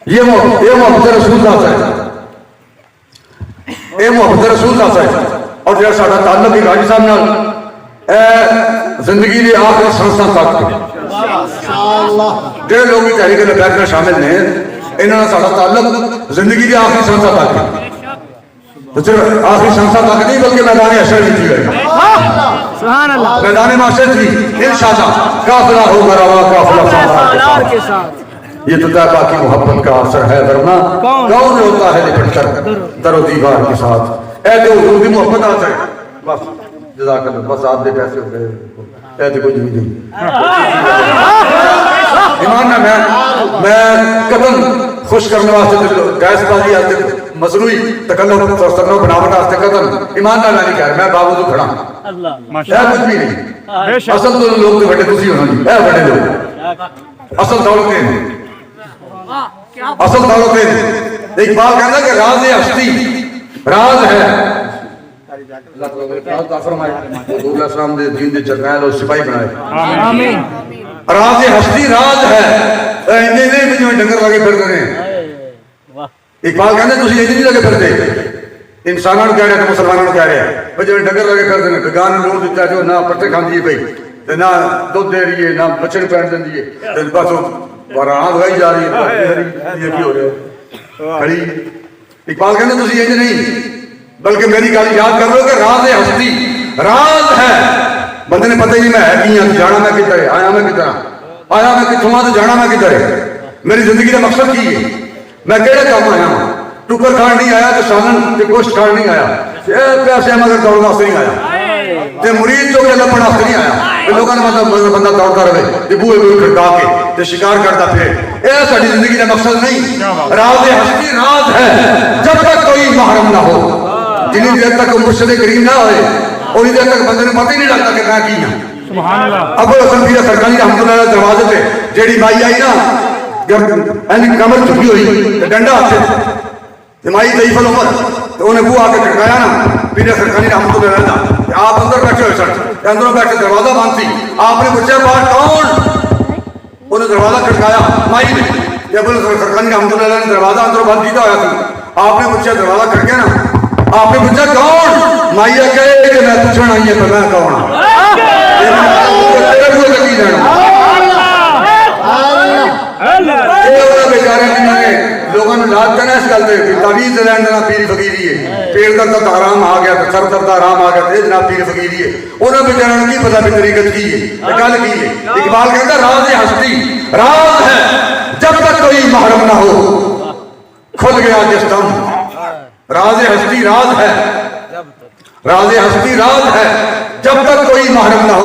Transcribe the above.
یہ محبت رسول اللہ ہے، یہ محبت رسول اللہ ہے۔ اور جڑا ساڈا تعلق ہے حاجی صاحب نال زندگی کے آخری سانساں تک جڑے لوگ تحریک لبیک میں شامل نے انہاں نال ساڈا تعلق زندگی کے آخری سانساں تک ہے۔ تو صرف آخری سانساں تک نہیں بلکہ میدان حشر بھی تھی گئی، سبحان اللہ، میدان معاشر تھی انشاءاللہ قافلہ ہوگا روا قافلہ سالار کے ساتھ۔ یہ تو طیبہ کی محبت کا اثر ہے، ورنہ کون ہوتا ہے لپٹ کر در و دیوار کے ساتھ۔ اے جو حضور کی محبت آتا ہے بس جزاک اللہ، بس آپ دے پیسے ہو گئے، اے تو کچھ بھی نہیں۔ ایمان نہ میں قدم خوش کرنے واسطے گیس بازی آتے مصنوعی تکلف سرنو بناوٹ آستے قدم ایمان نہ نہیں کہہ رہا، میں باوجود کھڑا اے کچھ بھی نہیں۔ اصل تو لوگ تو بڑے دوسری ہونا اے بڑے لوگ اصل دولتیں ہیں، اصل دولتیں ہیں۔ اقبال کہتا ہے کہ راز ہستی راز ہے، اللہ تعالیٰ فرمائے حضور علیہ السلام دے دین دے جرنیل اور سپاہی بنائے، آمین۔ راز ہستی راز ہے، انہیں نہیں بھی جو ڈنگر لگے پھر کریں۔ اقبال کہتے ہیں تسی نہیں لگے پھر دے، انسانوں کہہ رہے ہیں مسلمانوں کہہ رہے ہیں جو ڈنگر لگے پھر دیں، بیگان لوگ دیتا ہے جو نہ پٹے کھان دیئے بھئی نہ دودھ دے رہی ہے نہ بچن پہن دیں دیئے، بس واران بھائی جا رہی ہے، یہ کی ہو رہے ہو کھڑی۔ اقبال کہتے ہیں تسی یہ نہیں بلکہ میری گل یاد کر لو کہ راز ہستی راز ہے۔ بندے نے پتہ ہی نہیں میں ہے کی ہوں، جانا میں کدھر ہے، آیا میں کدھر آیا میں کتوں ہاں تو جانا میں کدھر ہے، میری زندگی کا مقصد کی ہے، میں کہڑے کام آیا ہوں۔ ٹکر کھان نہیں آیا تو سالن کے گوشت کھان نہیں آیا، پیسے مگر دوڑ واسطے نہیں آیا، تے مرید جو کہ لپن واسطے نہیں آیا۔ لوگوں نے مطلب بندہ دوڑتا رہے تے بوئے بوئے کھڑکا کے تے شکار کرتا پھرے، اے ساری زندگی کا مقصد نہیں۔ راز ہستی راز ہے جب تک کوئی محرم نہ ہو، جنہی دیر تک مرشد کریم نہ ہوئے انہی دیر تک بندے نے پتہ ہی نہیں لگتا کہ میں کی ہوں۔ ابو الحسن پیر سرکاری رحمۃ اللہ علیہ دروازے تے جیڑی مائی آئی نا اینی کمر چکی ہوئی ڈنڈا ہاتھ سے مائی ضعیف العمر تو انہیں بو آ کے کھڑکایا نا پیر سرکاری رحمۃ اللہ علیہ آپ اندر بیٹھے ہوئے سن، اندروں بیٹھے دروازہ بند تھی، آپ نے پوچھا باہر کون؟ انہیں دروازہ کھڑکایا مائی نے، ابو الحسن سرکاری رحمۃ اللہ علیہ نے دروازہ اندروں بند کیتا ہوا تھا، آپ نے پوچھا دروازہ کھڑکیا نا، آپ نے پوچھا کون؟ مائی کہے کہ میں پوچھنا آئی ہے تو میں کون ہوں، بیچارے جنہوں نے لوگوں نے لاد کرنا اس گل پہ تعویذ لین دینا پیر فقیری ہے، پیڑ درد کا آرام آ گیا تو سر درد آرام آ گیا تو جناب پیر فقیری ہے، انہوں بیچاروں نے کی پتا بھی طریقت کی ہے گل کی ہے۔ اقبال کہتا راز ہستی راز ہے جب تک کوئی محرم نہ ہو، کھل گیا جس دم راز ہستی راز ہے، راز ہستی راز ہے جب تک کوئی محرم نہ ہو۔